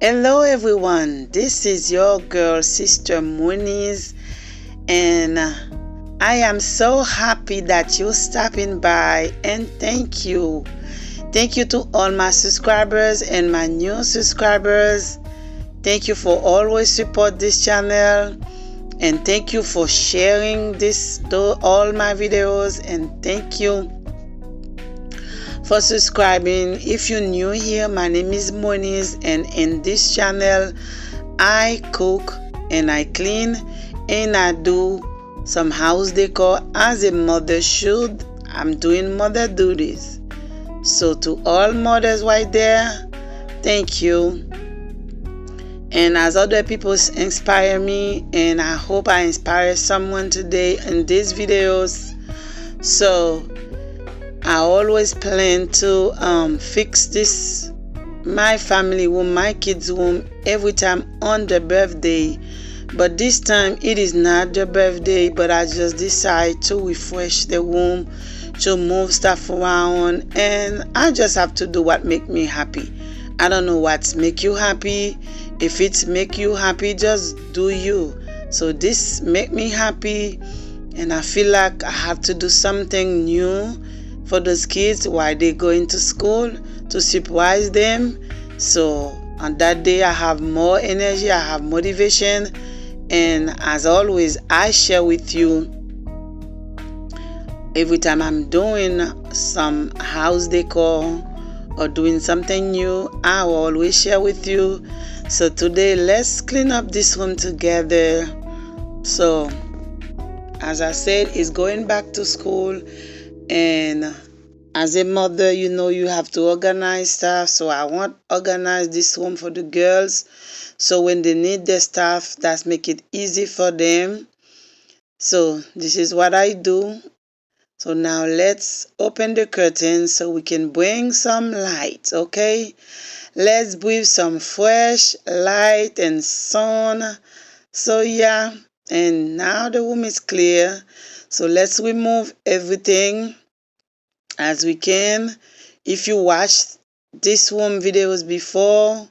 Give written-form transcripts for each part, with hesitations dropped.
Hello everyone, this is your girl Sister Muniz, and I am so happy that you're stopping by, and thank you. Thank you to all my subscribers and my new subscribers. Thank you for always support this channel, and thank you for sharing all my videos, and thank you for subscribing. If you're new here, my name is Moniz, and in this channel I cook and I clean and I do some house decor as a mother should. I'm doing mother duties. So to all mothers right there, thank you. And as other people inspire me, and I hope I inspire someone today in these videos. So I always plan to fix this my family room, my kids' room every time on their birthday. But this time it is not their birthday, but I just decide to refresh the room, to move stuff around, and I just have to do what make me happy. I don't know what make you happy. If it's make you happy, just do you. So this make me happy, and I feel like I have to do something new for those kids while they go into school to surprise them. So on that day I have more energy, I have motivation, and as always I share with you every time I'm doing some house decor or doing something new. I will always share with you. So today let's clean up this room together. So as I said, it's going back to school, and as a mother, you have to organize stuff. So I want to organize this room for the girls. So when they need their stuff, that's make it easy for them. So this is what I do. So now let's open the curtains so we can bring some light, okay? Let's breathe some fresh light and sun. So yeah, and now the room is clear. So let's remove everything as we can. If you watched this room videos before,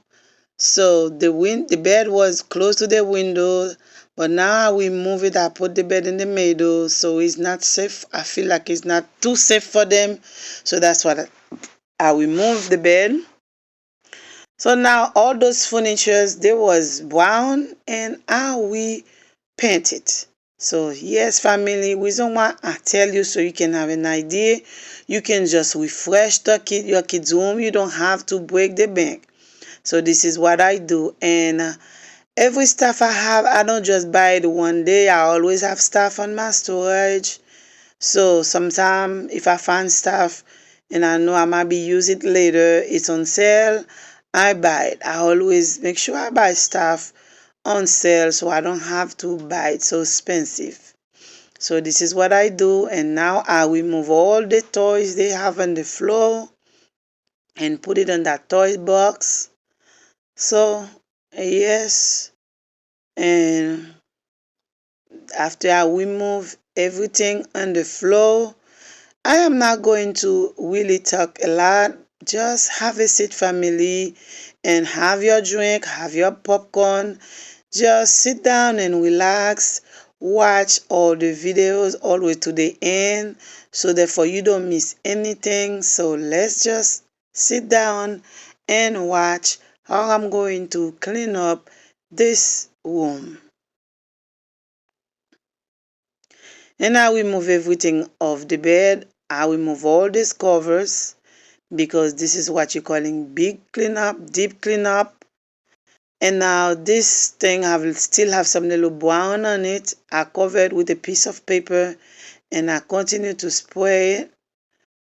so the bed was close to the window, but now we move it. I put the bed in the middle, so it's not safe. I feel like it's not too safe for them, so that's what I remove the bed. So now all those furnitures, they was brown, and I we paint it. So yes, family, reason why I tell you, so you can have an idea. You can just refresh your kids' room. You don't have to break the bank. So this is what I do. And every stuff I have, I don't just buy it one day. I always have stuff on my storage. So sometimes if I find stuff and I know I might be use it later, it's on sale, I buy it. I always make sure I buy stuff on sale so I don't have to buy it so expensive. So this is what I do, and now I remove all the toys they have on the floor and put it in that toy box. So yes, and after I remove everything on the floor, I am not going to really talk a lot. Just have a seat, family, and have your drink, have your popcorn. Just sit down and relax. Watch all the videos all the way to the end so therefore you don't miss anything. So let's just sit down and watch how I'm going to clean up this room. And I remove everything off the bed. I remove all these covers because this is what you're calling big cleanup, deep cleanup. And now this thing still have some little brown on it. I cover it with a piece of paper and I continue to spray it.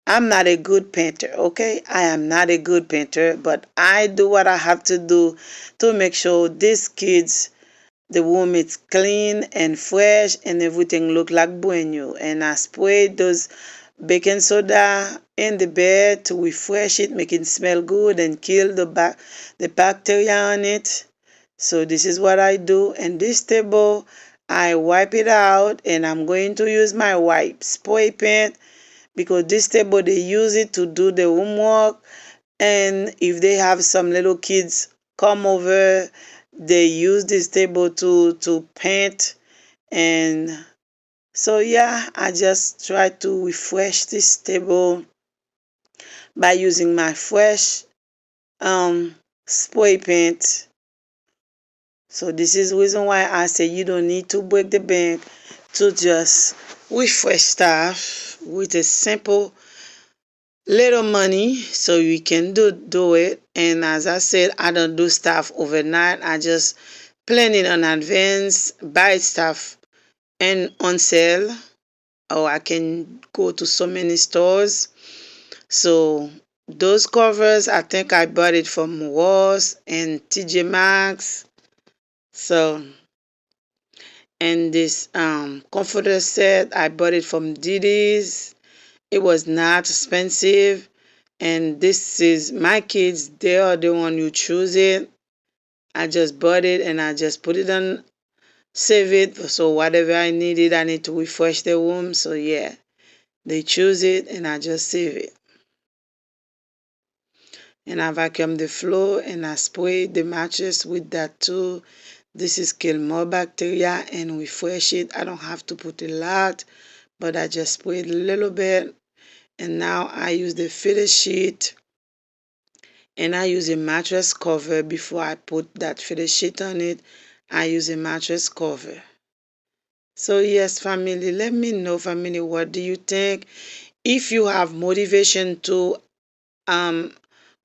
I'm not a good painter, okay? I am not a good painter, but I do what I have to do to make sure these kids, the room is clean and fresh and everything look like brand new. And I spray those baking soda in the bed to refresh it, make it smell good and kill the bacteria on it. So this is what I do. And this table, I wipe it out, and I'm going to use my wipe spray paint because this table they use it to do the homework. And if they have some little kids come over, they use this table to paint. And so yeah, I just try to refresh this table by using my fresh spray paint. So this is the reason why I say you don't need to break the bank to just refresh stuff with a simple little money, so you can do it. And as I said, I don't do stuff overnight. I just plan it in advance, buy stuff and on sale, or I can go to so many stores. So those covers, I think I bought it from Ross and TJ Maxx. So, and this comforter set, I bought it from Diddy's. It was not expensive. And this is my kids, they are the one who choose it. I just bought it and I just put it on, save it. So whatever I needed, I need to refresh the room. So yeah, they choose it and I just save it. And I vacuum the floor and I spray the mattress with that too. This is kill more bacteria and refresh it. I don't have to put a lot, but I just spray it a little bit. And now I use the fitted sheet and I use a mattress cover. Before I put that fitted sheet on it, I use a mattress cover. So yes, family, let me know, family, what do you think? If you have motivation to um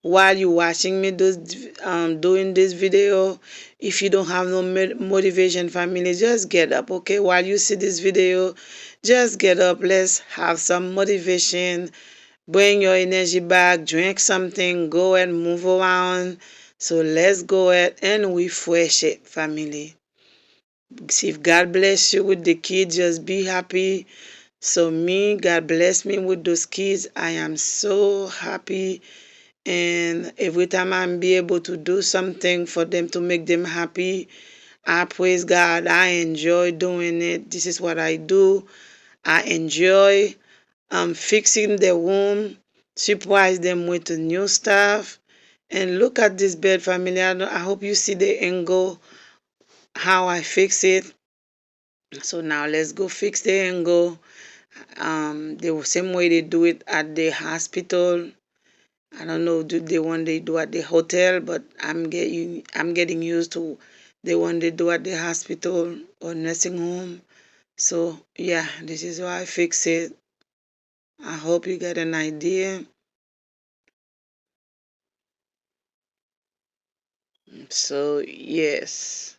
while you watching me doing this video, if you don't have no motivation, family, just get up, okay? While you see this video, just get up. Let's have some motivation. Bring your energy back, drink something, go and move around. So let's go ahead and refresh it, family. See, if God bless you with the kids, just be happy. So me, God bless me with those kids. I am so happy. And every time I'm be able to do something for them to make them happy, I praise God. I enjoy doing it. This is what I do. I enjoy fixing the room, surprise them with the new stuff. And look at this bed, family. I hope you see the angle, how I fix it. So now let's go fix the angle. The same way they do it at the hospital. I don't know the one they do at the hotel, but I'm getting used to the one they do at the hospital or nursing home. So yeah, this is how I fix it. I hope you get an idea. So yes,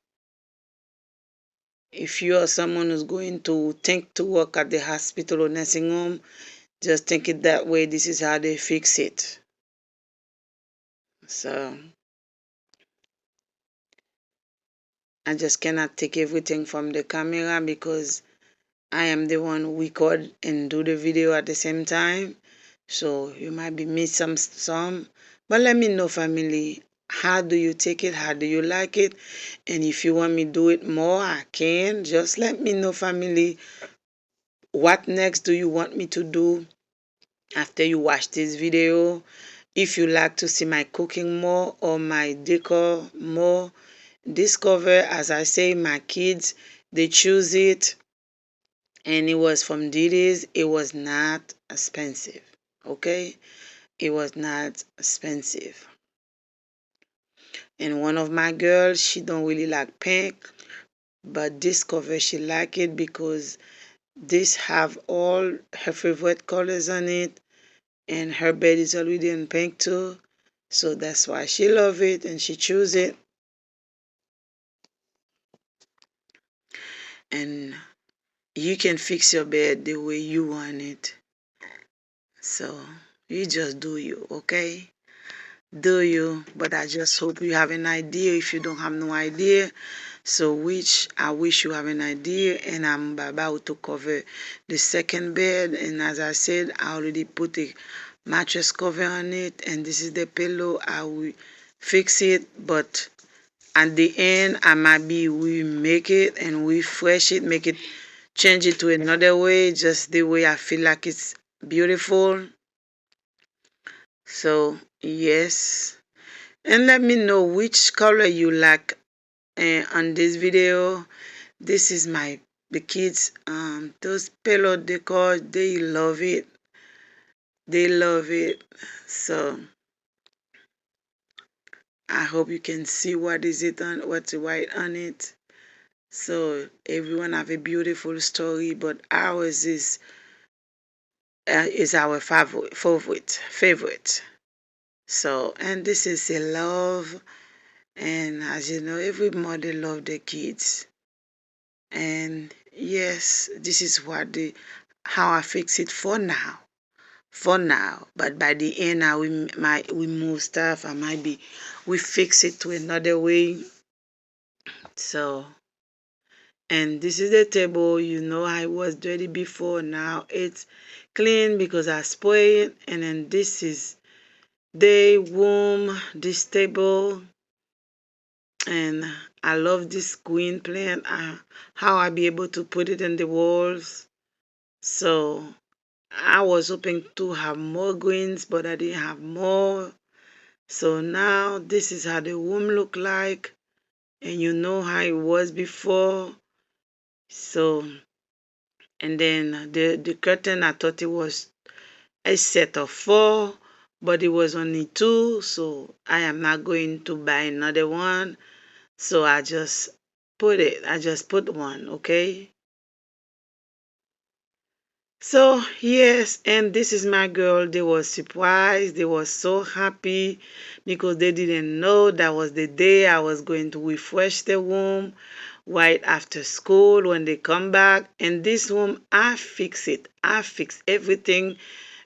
if you are someone who's going to think to work at the hospital or nursing home, just think it that way. This is how they fix it. So I just cannot take everything from the camera because I am the one who record and do the video at the same time. So you might be miss some. But let me know, family. How do you take it? How do you like it? And if you want me to do it more, I can. Just let me know, family. What next do you want me to do after you watch this video? If you like to see my cooking more or my decor more, discover, as I say, my kids, they choose it. And it was from Diddy's. It was not expensive. Okay? It was not expensive. And one of my girls, she don't really like pink, but this cover she like it because this have all her favorite colors on it, and her bed is already in pink too. So that's why she love it and she choose it. And you can fix your bed the way you want it. So you just do you, okay? Do you? But I just hope you have an idea. If you don't have no idea, so which I wish you have an idea. And I'm about to cover the second bed. And as I said, I already put a mattress cover on it. And this is the pillow. I will fix it. But at the end, I might be remake it and refresh it, make it, change it to another way, just the way I feel like it's beautiful. So yes. And let me know which color you like on this video. This is the kids, those pillow decor, they love it. They love it. So I hope you can see what's white on it. So everyone have a beautiful story, but ours is our favorite. So, and this is a love, and as you know, every mother love their kids. And yes, this is how I fix it for now. For now, but by the end, we move stuff. We fix it to another way. So, and this is the table. You know, I was dirty before. Now it's clean because I spray it. And then this is the room, this table, and I love this green plant. How I be able to put it in the walls. So I was hoping to have more greens, but I didn't have more. So now this is how the room look like, and you know how it was before. So, and then the curtain, I thought it was a set of 4, but it was only 2, so I am not going to buy another one. So I just put one, okay? So yes, and this is my girl. They were surprised. They were so happy because they didn't know that was the day I was going to refresh the room right after school when they come back. And this room, I fix it. I fix everything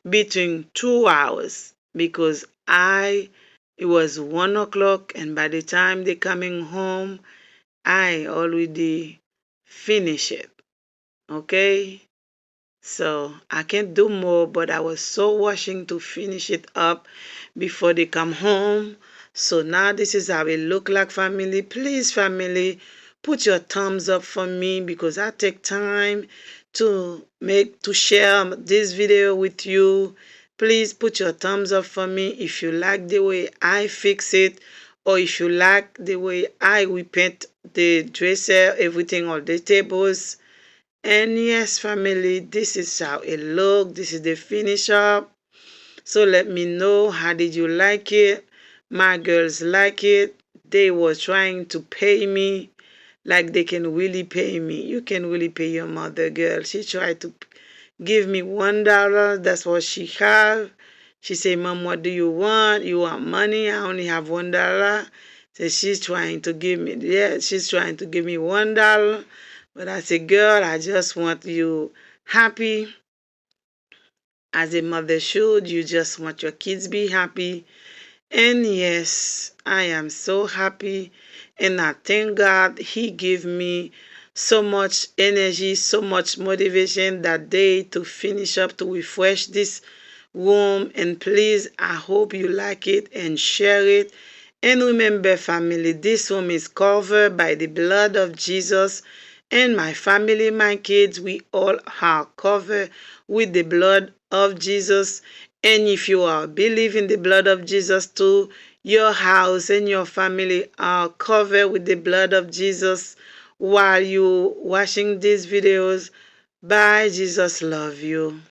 between 2 hours because it was 1 o'clock, and by the time they coming home, I already finish it. Okay? So I can't do more, but I was so rushing to finish it up before they come home. So now this is how it look like, family. Please, family, put your thumbs up for me because I take time to share this video with you. Please put your thumbs up for me if you like the way I fix it, or if you like the way I repaint the dresser, everything on the tables. And yes, family, this is how it look. This is the finish up. So let me know, how did you like it? My girls like it. They were trying to pay me like they can really pay me. You can really pay your mother, girl. She tried to give me $1. That's what she have. She said, Mom, what do you want? You want money? I only have $1. So she's trying to give me, she's trying to give me $1. But I said, girl, I just want you happy as a mother should. You just want your kids be happy. And yes, I am so happy. And I thank God He gave me so much energy, so much motivation that day to finish up, to refresh this room. And please, I hope you like it and share it. And remember, family, this room is covered by the blood of Jesus. And my family, my kids, we all are covered with the blood of Jesus. And if you are believing the blood of Jesus too, your house and your family are covered with the blood of Jesus while you watching these videos. Bye. Jesus love you.